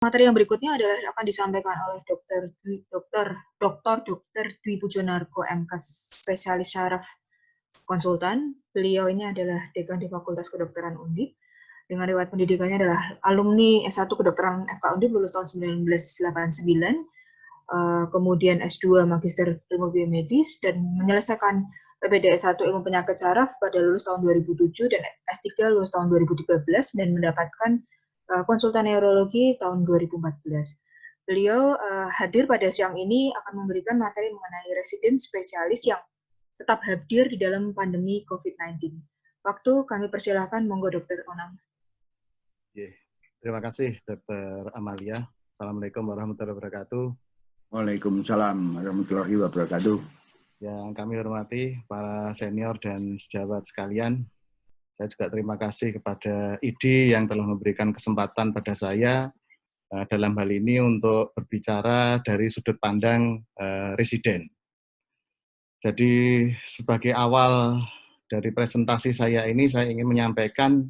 Materi yang berikutnya adalah akan disampaikan oleh Dr. Dwi Pujonarko, MKes, spesialis syaraf konsultan. Beliau ini adalah Dekan di Fakultas Kedokteran Undip. Dengan riwayat pendidikannya adalah alumni S1 Kedokteran FK Undip lulus tahun 1989, kemudian S2 Magister Ilmu Biomedis, dan menyelesaikan PPD S1 Ilmu Penyakit Saraf pada lulus tahun 2007 dan S3 lulus tahun 2013 dan mendapatkan konsultan neurologi tahun 2014. Beliau hadir pada siang ini akan memberikan materi mengenai residen spesialis yang tetap hadir di dalam pandemi COVID-19. Waktu kami persilahkan, monggo Dr. Onang. Terima kasih Dr. Amalia. Assalamualaikum warahmatullahi wabarakatuh. Waalaikumsalam warahmatullahi wabarakatuh. Yang kami hormati para senior dan sejawat sekalian, saya juga terima kasih kepada IDI yang telah memberikan kesempatan pada saya dalam hal ini untuk berbicara dari sudut pandang residen. Jadi sebagai awal dari presentasi saya ini, saya ingin menyampaikan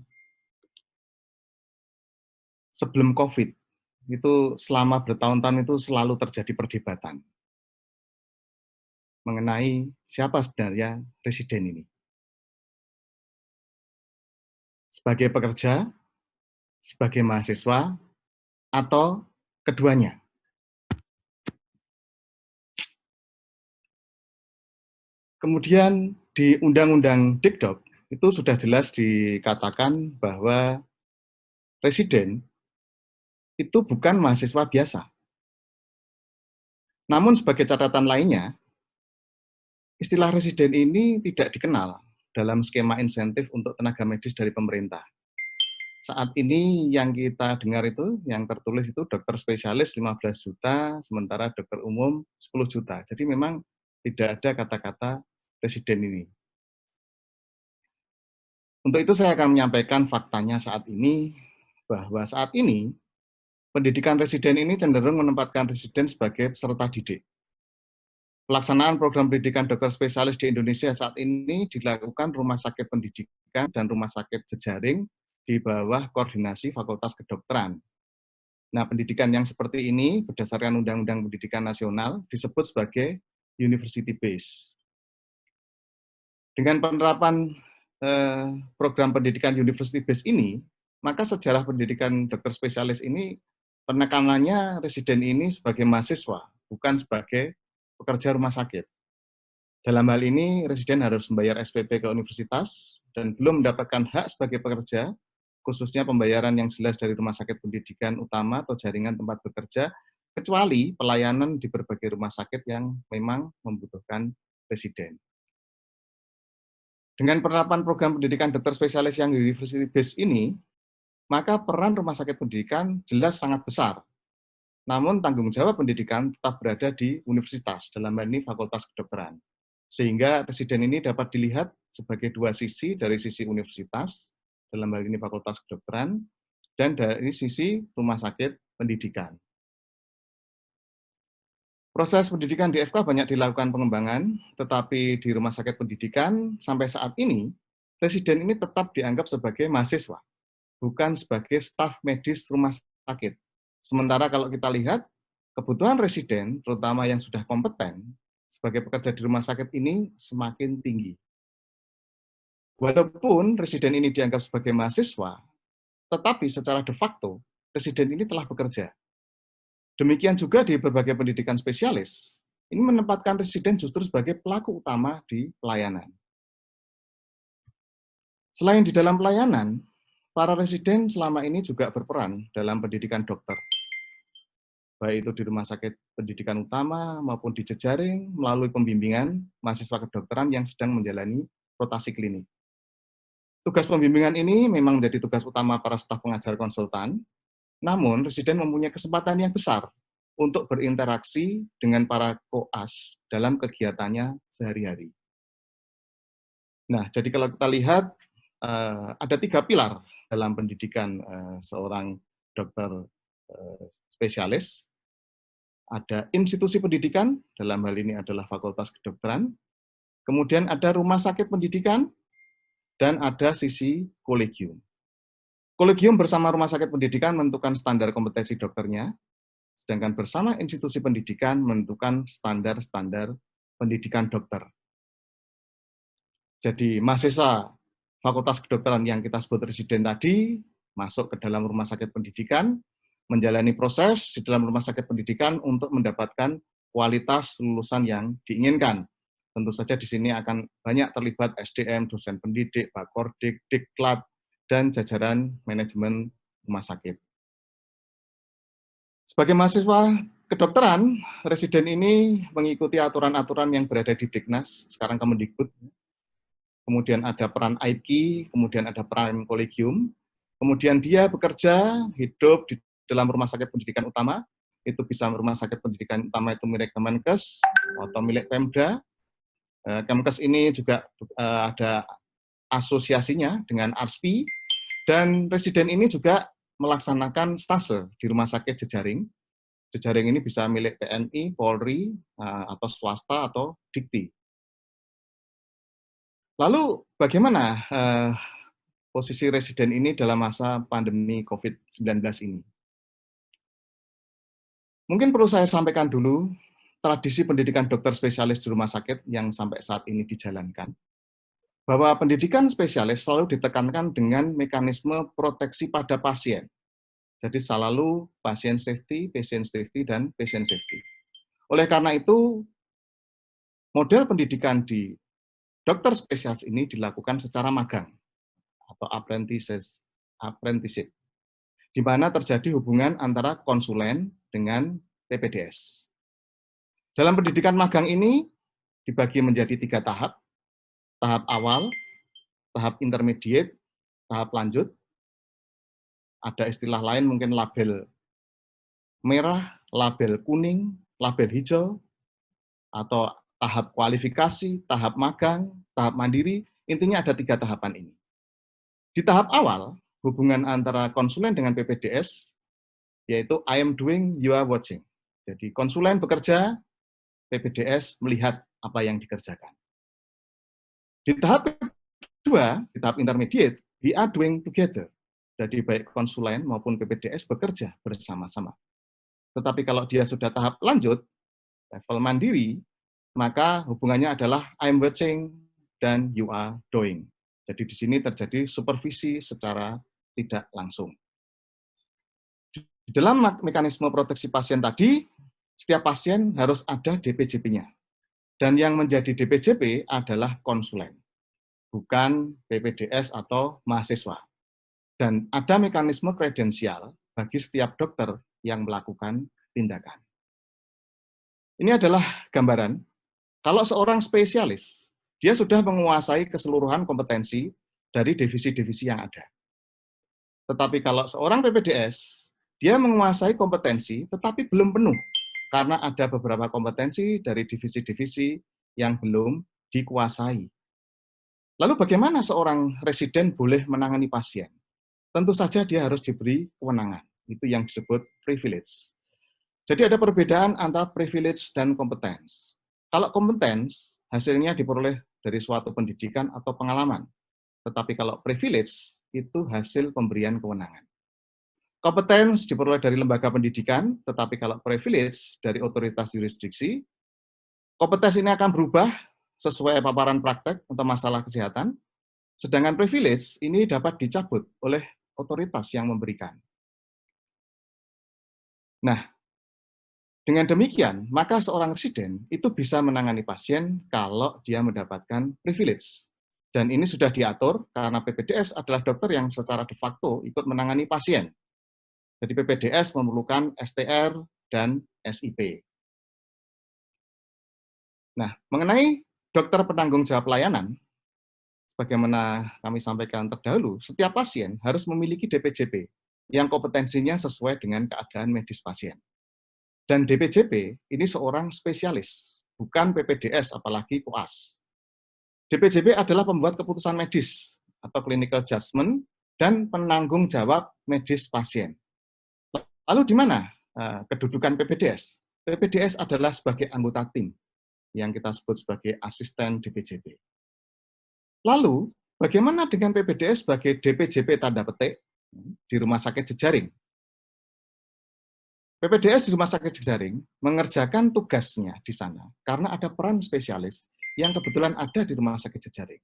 sebelum COVID, itu selama bertahun-tahun itu selalu terjadi perdebatan mengenai siapa sebenarnya residen ini. Sebagai pekerja, sebagai mahasiswa, atau keduanya. Kemudian di Undang-Undang Dikdok itu sudah jelas dikatakan bahwa residen itu bukan mahasiswa biasa. Namun sebagai catatan lainnya, istilah residen ini tidak dikenal dalam skema insentif untuk tenaga medis dari pemerintah. Saat ini yang kita dengar itu, yang tertulis itu dokter spesialis 15 juta, sementara dokter umum 10 juta. Jadi memang tidak ada kata-kata residen ini. Untuk itu saya akan menyampaikan faktanya saat ini, bahwa saat ini pendidikan residen ini cenderung menempatkan residen sebagai peserta didik. Pelaksanaan program pendidikan dokter spesialis di Indonesia saat ini dilakukan rumah sakit pendidikan dan rumah sakit jejaring di bawah koordinasi Fakultas Kedokteran. Nah, pendidikan yang seperti ini berdasarkan Undang-Undang Pendidikan Nasional disebut sebagai university based. Dengan penerapan program pendidikan university based ini, maka sejarah pendidikan dokter spesialis ini penekanannya residen ini sebagai mahasiswa, bukan sebagai pekerja rumah sakit. Dalam hal ini, residen harus membayar SPP ke universitas dan belum mendapatkan hak sebagai pekerja, khususnya pembayaran yang jelas dari rumah sakit pendidikan utama atau jaringan tempat bekerja, kecuali pelayanan di berbagai rumah sakit yang memang membutuhkan residen. Dengan penerapan program pendidikan dokter spesialis yang university based ini, maka peran rumah sakit pendidikan jelas sangat besar. Namun tanggung jawab pendidikan tetap berada di universitas, dalam hal ini Fakultas Kedokteran. Sehingga residen ini dapat dilihat sebagai dua sisi, dari sisi universitas, dalam hal ini Fakultas Kedokteran, dan dari sisi rumah sakit pendidikan. Proses pendidikan di FK banyak dilakukan pengembangan, tetapi di rumah sakit pendidikan sampai saat ini, residen ini tetap dianggap sebagai mahasiswa, bukan sebagai staf medis rumah sakit. Sementara kalau kita lihat, kebutuhan residen, terutama yang sudah kompeten, sebagai pekerja di rumah sakit ini semakin tinggi. Walaupun residen ini dianggap sebagai mahasiswa, tetapi secara de facto, residen ini telah bekerja. Demikian juga di berbagai pendidikan spesialis, ini menempatkan residen justru sebagai pelaku utama di pelayanan. Selain di dalam pelayanan, para residen selama ini juga berperan dalam pendidikan dokter, baik itu di rumah sakit pendidikan utama maupun di jejaring melalui pembimbingan mahasiswa kedokteran yang sedang menjalani rotasi klinik. Tugas pembimbingan ini memang menjadi tugas utama para staf pengajar konsultan, namun residen mempunyai kesempatan yang besar untuk berinteraksi dengan para koas dalam kegiatannya sehari-hari. Nah, jadi kalau kita lihat, ada 3 pilar dalam pendidikan seorang dokter spesialis. Ada institusi pendidikan, dalam hal ini adalah Fakultas Kedokteran, kemudian ada rumah sakit pendidikan, dan ada sisi kolegium. Kolegium bersama rumah sakit pendidikan menentukan standar kompetensi dokternya, sedangkan bersama institusi pendidikan menentukan standar-standar pendidikan dokter. Jadi mahasiswa Fakultas Kedokteran yang kita sebut residen tadi masuk ke dalam rumah sakit pendidikan, menjalani proses di dalam rumah sakit pendidikan untuk mendapatkan kualitas lulusan yang diinginkan. Tentu saja di sini akan banyak terlibat SDM, dosen pendidik, Bakordik, Diklat, dan jajaran manajemen rumah sakit. Sebagai mahasiswa kedokteran, residen ini mengikuti aturan-aturan yang berada di Diknas, sekarang Kemendikbud. Kemudian ada peran AIPKI, kemudian ada peran kolegium, kemudian dia bekerja, hidup di dalam rumah sakit pendidikan utama, itu bisa rumah sakit pendidikan utama itu milik Kemenkes atau milik Pemda. Kemenkes ini juga ada asosiasinya dengan ARSPI, dan residen ini juga melaksanakan stase di rumah sakit jejaring. Jejaring ini bisa milik TNI, Polri, atau swasta, atau Dikti. Lalu bagaimana posisi residen ini dalam masa pandemi COVID-19 ini? Mungkin perlu saya sampaikan dulu tradisi pendidikan dokter spesialis di rumah sakit yang sampai saat ini dijalankan. Bahwa pendidikan spesialis selalu ditekankan dengan mekanisme proteksi pada pasien. Jadi selalu pasien safety, dan patient safety. Oleh karena itu, model pendidikan di dokter spesialis ini dilakukan secara magang atau apprenticeship, di mana terjadi hubungan antara konsulen dengan PPDS. Dalam pendidikan magang ini dibagi menjadi 3 tahap. Tahap awal, tahap intermediate, tahap lanjut. Ada istilah lain mungkin label merah, label kuning, label hijau, atau tahap kualifikasi, tahap magang, tahap mandiri, intinya ada 3 tahapan ini. Di tahap awal, hubungan antara konsulen dengan PPDS, yaitu I am doing, you are watching. Jadi konsulen bekerja, PPDS melihat apa yang dikerjakan. Di tahap kedua, di tahap intermediate, we are doing together. Jadi baik konsulen maupun PPDS bekerja bersama-sama. Tetapi kalau dia sudah tahap lanjut, level mandiri, maka hubungannya adalah I'm watching dan you are doing. Jadi di sini terjadi supervisi secara tidak langsung. Di dalam mekanisme proteksi pasien tadi, setiap pasien harus ada DPJP-nya. Dan yang menjadi DPJP adalah konsulen, bukan PPDS atau mahasiswa. Dan ada mekanisme kredensial bagi setiap dokter yang melakukan tindakan. Ini adalah gambaran. Kalau seorang spesialis, dia sudah menguasai keseluruhan kompetensi dari divisi-divisi yang ada. Tetapi kalau seorang PPDS, dia menguasai kompetensi tetapi belum penuh, karena ada beberapa kompetensi dari divisi-divisi yang belum dikuasai. Lalu bagaimana seorang residen boleh menangani pasien? Tentu saja dia harus diberi kewenangan. Itu yang disebut privilege. Jadi ada perbedaan antara privilege dan kompetens. Kalau kompetens, hasilnya diperoleh dari suatu pendidikan atau pengalaman. Tetapi kalau privilege, itu hasil pemberian kewenangan. Kompetens diperoleh dari lembaga pendidikan, tetapi kalau privilege dari otoritas jurisdiksi, kompetens ini akan berubah sesuai paparan praktek untuk masalah kesehatan, sedangkan privilege ini dapat dicabut oleh otoritas yang memberikan. Nah, dengan demikian, maka seorang residen itu bisa menangani pasien kalau dia mendapatkan privilege. Dan ini sudah diatur karena PPDS adalah dokter yang secara de facto ikut menangani pasien. Jadi PPDS memerlukan STR dan SIP. Nah, mengenai dokter penanggung jawab pelayanan, sebagaimana kami sampaikan terdahulu, setiap pasien harus memiliki DPJP yang kompetensinya sesuai dengan keadaan medis pasien. Dan DPJP ini seorang spesialis, bukan PPDS, apalagi koas. DPJP adalah pembuat keputusan medis atau clinical judgment dan penanggung jawab medis pasien. Lalu di mana kedudukan PPDS? PPDS adalah sebagai anggota tim yang kita sebut sebagai asisten DPJP. Lalu, bagaimana dengan PPDS sebagai DPJP tanda petik di rumah sakit jejaring. PPDS di rumah sakit jejaring mengerjakan tugasnya di sana karena ada peran spesialis yang kebetulan ada di rumah sakit jejaring.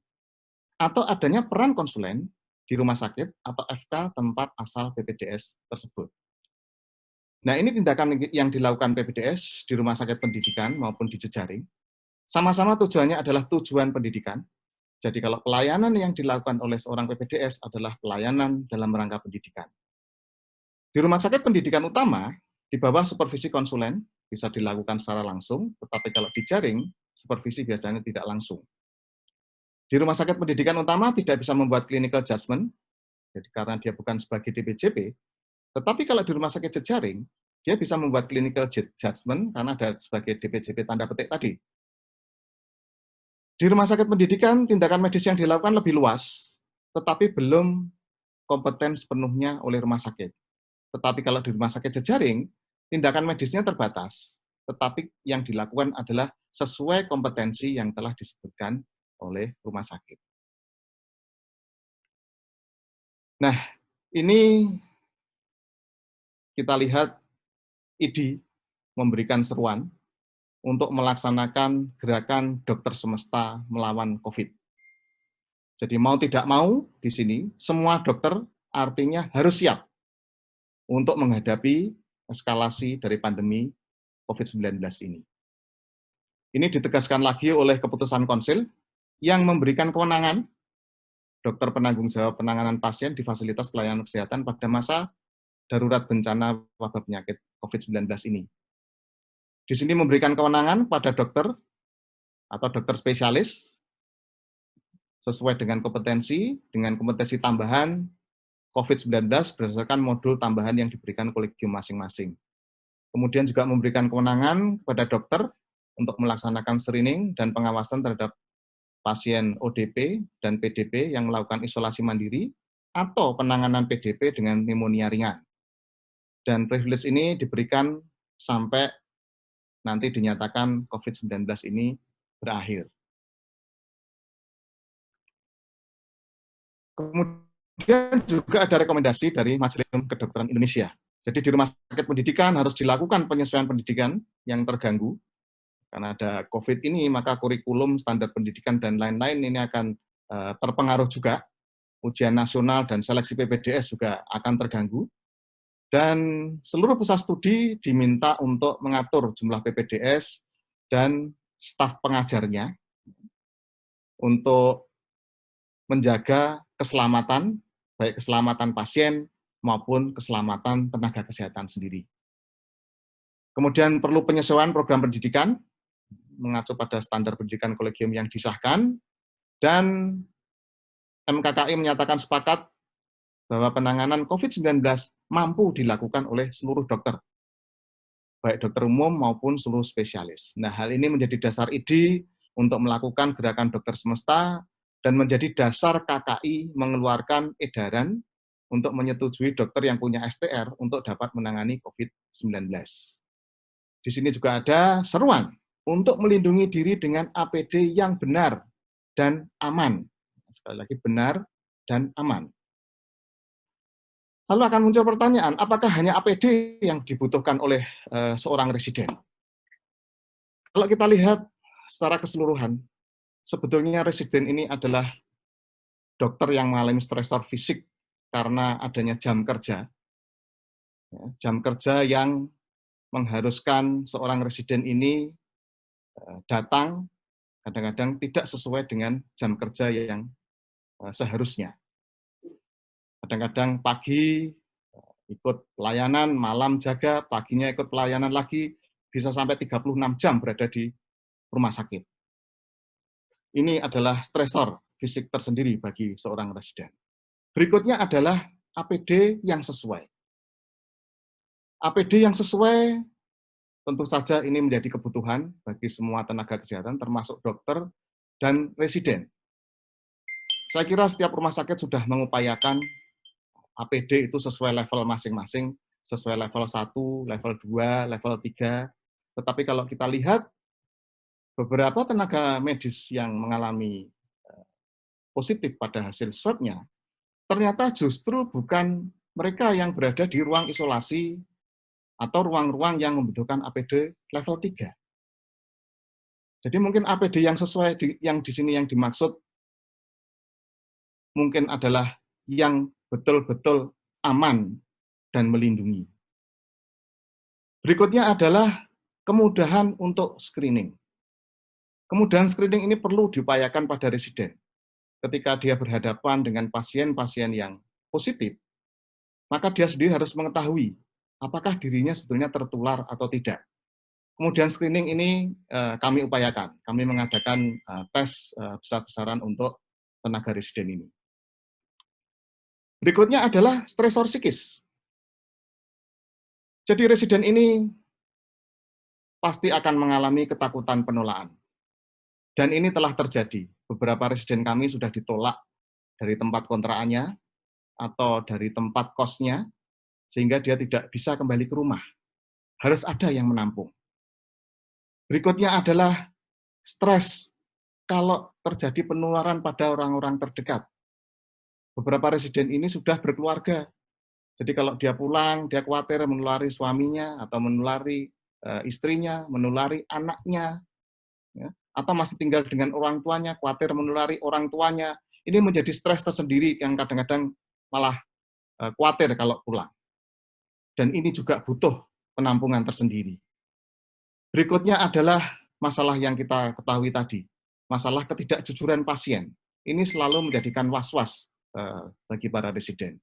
Atau adanya peran konsulen di rumah sakit atau FK tempat asal PPDS tersebut. Nah, ini tindakan yang dilakukan PPDS di rumah sakit pendidikan maupun di jejaring. Sama-sama tujuannya adalah tujuan pendidikan. Jadi kalau pelayanan yang dilakukan oleh seorang PPDS adalah pelayanan dalam rangka pendidikan. Di rumah sakit pendidikan utama, di bawah supervisi konsulen, bisa dilakukan secara langsung, tetapi kalau di jaring, supervisi biasanya tidak langsung. Di rumah sakit pendidikan utama tidak bisa membuat clinical judgment, jadi karena dia bukan sebagai DPJP, tetapi kalau di rumah sakit jejaring, dia bisa membuat clinical judgment karena ada sebagai DPJP tanda petik tadi. Di rumah sakit pendidikan, tindakan medis yang dilakukan lebih luas, tetapi belum kompeten sepenuhnya oleh rumah sakit. Tetapi kalau di rumah sakit jejaring, tindakan medisnya terbatas, tetapi yang dilakukan adalah sesuai kompetensi yang telah disebutkan oleh rumah sakit. Nah, ini kita lihat ID memberikan seruan untuk melaksanakan gerakan dokter semesta melawan COVID. Jadi mau tidak mau di sini, semua dokter artinya harus siap untuk menghadapi eskalasi dari pandemi COVID-19 ini. Ini ditegaskan lagi oleh keputusan konsil yang memberikan kewenangan dokter penanggung jawab penanganan pasien di fasilitas pelayanan kesehatan pada masa darurat bencana wabah penyakit COVID-19 ini. Di sini memberikan kewenangan pada dokter atau dokter spesialis sesuai dengan kompetensi tambahan COVID-19 berdasarkan modul tambahan yang diberikan kolegium masing-masing. Kemudian juga memberikan kewenangan kepada dokter untuk melaksanakan screening dan pengawasan terhadap pasien ODP dan PDP yang melakukan isolasi mandiri atau penanganan PDP dengan pneumonia ringan. Dan privilege ini diberikan sampai nanti dinyatakan COVID-19 ini berakhir. Kemudian juga ada rekomendasi dari Majelis Kedokteran Indonesia. Jadi di rumah sakit pendidikan harus dilakukan penyesuaian pendidikan yang terganggu. Karena ada COVID ini, maka kurikulum, standar pendidikan, dan lain-lain ini akan terpengaruh juga. Ujian nasional dan seleksi PPDS juga akan terganggu. Dan seluruh pusat studi diminta untuk mengatur jumlah PPDS dan staf pengajarnya untuk menjaga keselamatan, baik keselamatan pasien maupun keselamatan tenaga kesehatan sendiri. Kemudian perlu penyesuaian program pendidikan, mengacu pada standar pendidikan kolegium yang disahkan, dan MKKI menyatakan sepakat bahwa penanganan COVID-19 mampu dilakukan oleh seluruh dokter, baik dokter umum maupun seluruh spesialis. Nah, hal ini menjadi dasar ide untuk melakukan gerakan dokter semesta dan menjadi dasar KKI mengeluarkan edaran untuk menyetujui dokter yang punya STR untuk dapat menangani COVID-19. Di sini juga ada seruan untuk melindungi diri dengan APD yang benar dan aman. Sekali lagi, benar dan aman. Lalu akan muncul pertanyaan, apakah hanya APD yang dibutuhkan oleh seorang residen? Kalau kita lihat secara keseluruhan, sebetulnya residen ini adalah dokter yang mengalami stresor fisik karena adanya jam kerja. Jam kerja yang mengharuskan seorang residen ini datang kadang-kadang tidak sesuai dengan jam kerja yang seharusnya. Kadang-kadang pagi ikut pelayanan, malam jaga, paginya ikut pelayanan lagi, bisa sampai 36 jam berada di rumah sakit. Ini adalah stresor fisik tersendiri bagi seorang residen. Berikutnya adalah APD yang sesuai. APD yang sesuai tentu saja ini menjadi kebutuhan bagi semua tenaga kesehatan, termasuk dokter dan residen. Saya kira setiap rumah sakit sudah mengupayakan APD itu sesuai level masing-masing, sesuai level 1, level 2, level 3. Tetapi kalau kita lihat, beberapa tenaga medis yang mengalami positif pada hasil swab-nya, ternyata justru bukan mereka yang berada di ruang isolasi atau ruang-ruang yang membutuhkan APD level 3. Jadi mungkin APD yang sesuai yang di sini yang dimaksud mungkin adalah yang betul-betul aman dan melindungi. Berikutnya adalah kemudahan untuk screening. Kemudahan screening ini perlu diupayakan pada residen. Ketika dia berhadapan dengan pasien-pasien yang positif, maka dia sendiri harus mengetahui apakah dirinya sebetulnya tertular atau tidak. Kemudian screening ini kami upayakan. Kami mengadakan tes besar-besaran untuk tenaga residen ini. Berikutnya adalah stresor psikis. Jadi residen ini pasti akan mengalami ketakutan penolakan. Dan ini telah terjadi. Beberapa residen kami sudah ditolak dari tempat kontrakannya atau dari tempat kosnya, sehingga dia tidak bisa kembali ke rumah. Harus ada yang menampung. Berikutnya adalah stres kalau terjadi penularan pada orang-orang terdekat. Beberapa residen ini sudah berkeluarga. Jadi kalau dia pulang, dia khawatir menulari suaminya atau menulari istrinya, menulari anaknya, ya, atau masih tinggal dengan orang tuanya, khawatir menulari orang tuanya. Ini menjadi stres tersendiri yang kadang-kadang malah khawatir kalau pulang. Dan ini juga butuh penampungan tersendiri. Berikutnya adalah masalah yang kita ketahui tadi, masalah ketidakjujuran pasien. Ini selalu menjadikan was-was bagi para residen.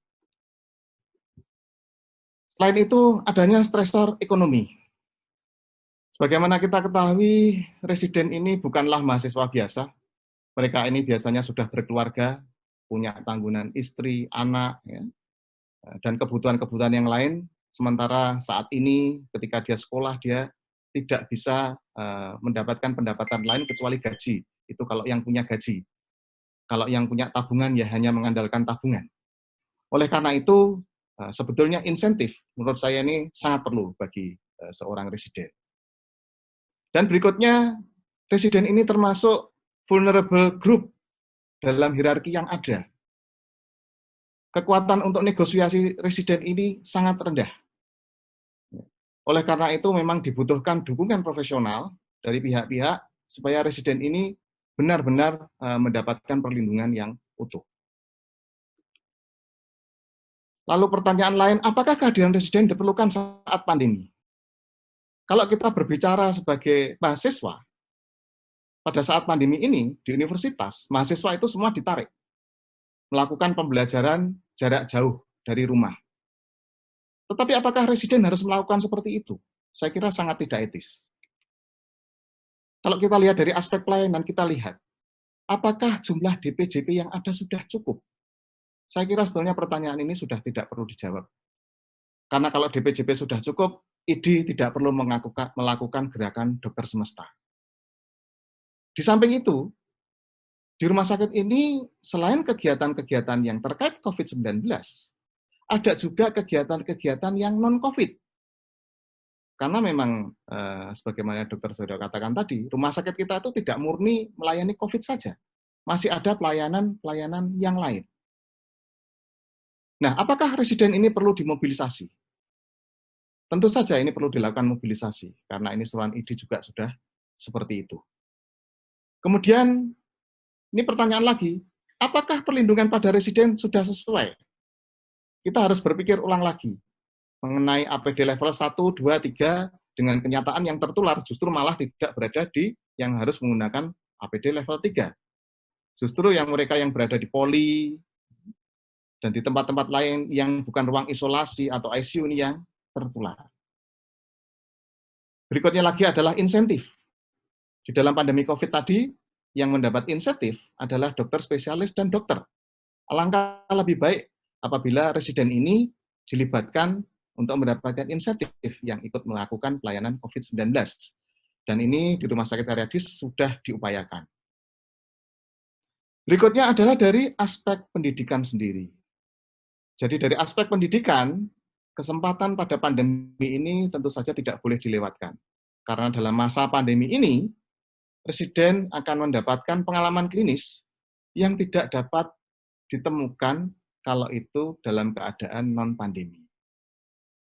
Selain itu, adanya stresor ekonomi. Sebagaimana kita ketahui, residen ini bukanlah mahasiswa biasa. Mereka ini biasanya sudah berkeluarga, punya tanggungan istri, anak, ya, dan kebutuhan-kebutuhan yang lain. Sementara saat ini, ketika dia sekolah, dia tidak bisa mendapatkan pendapatan lain kecuali gaji. Itu kalau yang punya gaji. Kalau yang punya tabungan, ya hanya mengandalkan tabungan. Oleh karena itu, sebetulnya insentif, menurut saya ini sangat perlu bagi seorang residen. Dan berikutnya, residen ini termasuk vulnerable group dalam hierarki yang ada. Kekuatan untuk negosiasi residen ini sangat rendah. Oleh karena itu, memang dibutuhkan dukungan profesional dari pihak-pihak supaya residen ini benar-benar mendapatkan perlindungan yang utuh. Lalu pertanyaan lain, apakah kehadiran residen diperlukan saat pandemi? Kalau kita berbicara sebagai mahasiswa, pada saat pandemi ini di universitas, mahasiswa itu semua ditarik melakukan pembelajaran jarak jauh dari rumah. Tetapi apakah residen harus melakukan seperti itu? Saya kira sangat tidak etis. Kalau kita lihat dari aspek pelayanan, kita lihat, apakah jumlah DPJP yang ada sudah cukup? Saya kira sebetulnya pertanyaan ini sudah tidak perlu dijawab. Karena kalau DPJP sudah cukup, ID tidak perlu melakukan gerakan dokter semesta. Di samping itu, di rumah sakit ini, selain kegiatan-kegiatan yang terkait COVID-19, ada juga kegiatan-kegiatan yang non-COVID. Karena memang, sebagaimana dokter sudah katakan tadi, rumah sakit kita itu tidak murni melayani COVID saja. Masih ada pelayanan-pelayanan yang lain. Nah, apakah residen ini perlu dimobilisasi? Tentu saja ini perlu dilakukan mobilisasi, karena ini seruan ID juga sudah seperti itu. Kemudian, ini pertanyaan lagi, apakah perlindungan pada residen sudah sesuai? Kita harus berpikir ulang lagi mengenai APD level 1, 2, 3, dengan kenyataan yang tertular justru malah tidak berada di yang harus menggunakan APD level 3. Justru yang mereka yang berada di poli dan di tempat-tempat lain yang bukan ruang isolasi atau ICU ini yang tertular. Berikutnya lagi adalah insentif. Di dalam pandemi COVID tadi, yang mendapat insentif adalah dokter spesialis dan dokter. Alangkah lebih baik apabila residen ini dilibatkan untuk mendapatkan insentif yang ikut melakukan pelayanan COVID-19. Dan ini di Rumah Sakit Haryadis sudah diupayakan. Berikutnya adalah dari aspek pendidikan sendiri. Jadi dari aspek pendidikan, kesempatan pada pandemi ini tentu saja tidak boleh dilewatkan. Karena dalam masa pandemi ini, residen akan mendapatkan pengalaman klinis yang tidak dapat ditemukan kalau itu dalam keadaan non-pandemi.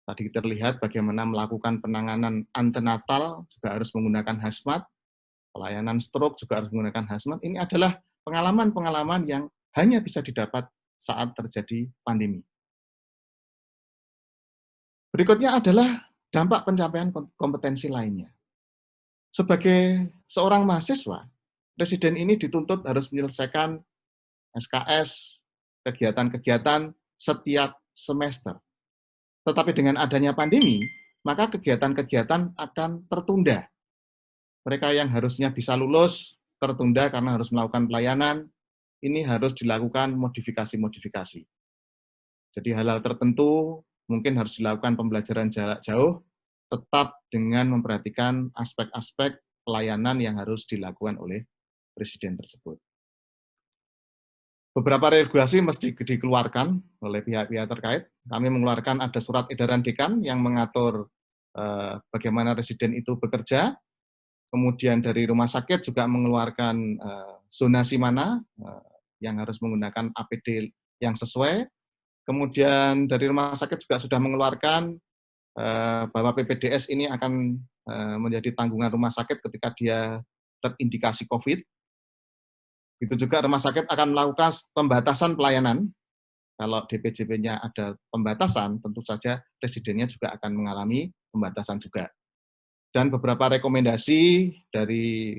Tadi kita lihat bagaimana melakukan penanganan antenatal juga harus menggunakan hazmat, pelayanan stroke juga harus menggunakan hazmat. Ini adalah pengalaman-pengalaman yang hanya bisa didapat saat terjadi pandemi. Berikutnya adalah dampak pencapaian kompetensi lainnya. Sebagai seorang mahasiswa, residen ini dituntut harus menyelesaikan SKS, kegiatan-kegiatan setiap semester. Tetapi dengan adanya pandemi, maka kegiatan-kegiatan akan tertunda. Mereka yang harusnya bisa lulus, tertunda karena harus melakukan pelayanan, ini harus dilakukan modifikasi-modifikasi. Jadi hal-hal tertentu mungkin harus dilakukan pembelajaran jarak jauh, tetap dengan memperhatikan aspek-aspek pelayanan yang harus dilakukan oleh presiden tersebut. Beberapa regulasi mesti dikeluarkan oleh pihak-pihak terkait. Kami mengeluarkan ada surat edaran dekan yang mengatur bagaimana residen itu bekerja. Kemudian dari rumah sakit juga mengeluarkan zonasi mana yang harus menggunakan APD yang sesuai. Kemudian dari rumah sakit juga sudah mengeluarkan bahwa PPDS ini akan menjadi tanggungan rumah sakit ketika dia terindikasi COVID. Itu juga rumah sakit akan melakukan pembatasan pelayanan. Kalau DPJP-nya ada pembatasan, tentu saja residennya juga akan mengalami pembatasan juga. Dan beberapa rekomendasi dari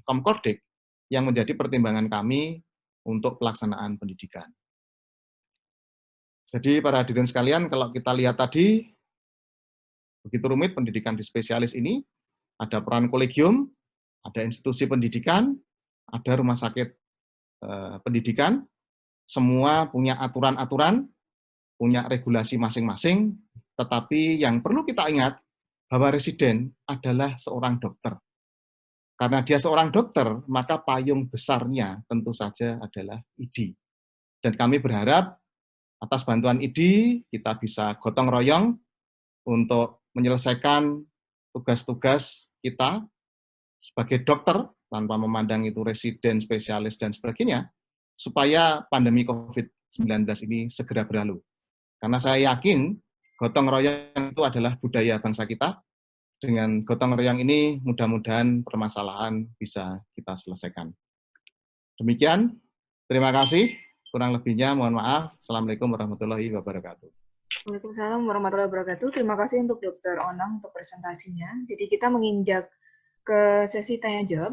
Komkordik yang menjadi pertimbangan kami untuk pelaksanaan pendidikan. Jadi para hadirin sekalian, kalau kita lihat tadi, begitu rumit pendidikan di spesialis ini, ada peran kolegium, ada institusi pendidikan, ada rumah sakit pendidikan, semua punya aturan-aturan, punya regulasi masing-masing, tetapi yang perlu kita ingat bahwa residen adalah seorang dokter. Karena dia seorang dokter, maka payung besarnya tentu saja adalah ID. Dan kami berharap atas bantuan ID, kita bisa gotong royong untuk menyelesaikan tugas-tugas kita sebagai dokter, tanpa memandang itu residen, spesialis, dan sebagainya, supaya pandemi COVID-19 ini segera berlalu. Karena saya yakin gotong royong itu adalah budaya bangsa kita. Dengan gotong royong ini mudah-mudahan permasalahan bisa kita selesaikan. Demikian, terima kasih. Kurang lebihnya mohon maaf. Assalamualaikum warahmatullahi wabarakatuh. Waalaikumsalam warahmatullahi wabarakatuh. Terima kasih untuk Dr. Onang untuk presentasinya. Jadi kita menginjak ke sesi tanya jawab.